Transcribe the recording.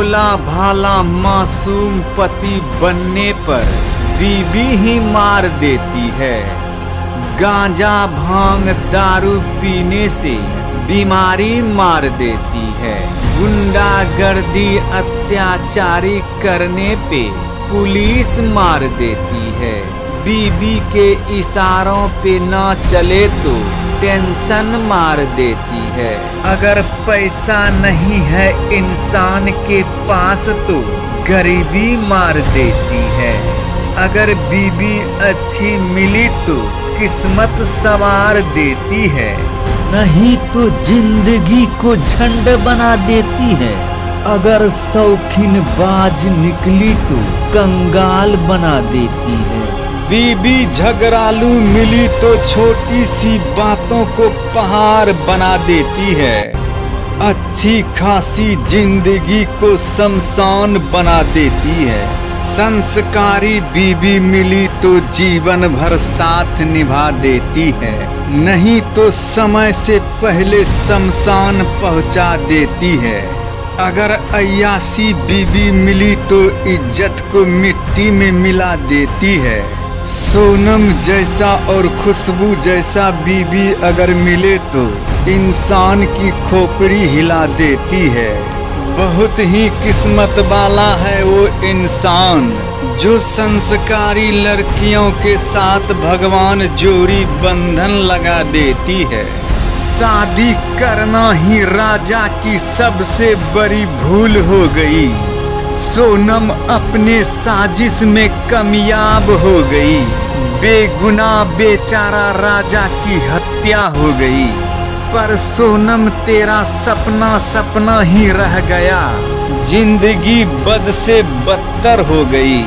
भोला भाला मासूम पति बनने पर बीबी ही मार देती है। गांजा भांग दारू पीने से बीमारी मार देती है। गुंडागर्दी अत्याचारी करने पे पुलिस मार देती है। बीबी के इशारों पे ना चले तो टेंशन मार देती है। अगर पैसा नहीं है इंसान के पास तो गरीबी मार देती है। अगर बीबी अच्छी मिली तो किस्मत संवार देती है, नहीं तो जिंदगी को झंड बना देती है। अगर शौकीन बाज निकली तो कंगाल बना देती है। बीबी झगड़ालू मिली तो छोटी सी बातों को पहाड़ बना देती है। अच्छी खासी जिंदगी को शमशान बना देती है। संस्कारी बीबी मिली तो जीवन भर साथ निभा देती है, नहीं तो समय से पहले शमशान पहुंचा देती है। अगर अय्यासी बीबी मिली तो इज्जत को मिट्टी में मिला देती है। सोनम जैसा और खुशबू जैसा बीबी अगर मिले तो इंसान की खोपड़ी हिला देती है। बहुत ही किस्मत वाला है वो इंसान जो संस्कारी लड़कियों के साथ भगवान जोड़ी बंधन लगा देती है। शादी करना ही राजा की सबसे बड़ी भूल हो गई। सोनम अपने साजिश में कामयाब हो गई। बेगुनाह बेचारा राजा की हत्या हो गई। पर सोनम तेरा सपना सपना ही रह गया। जिंदगी बद से बदतर हो गई।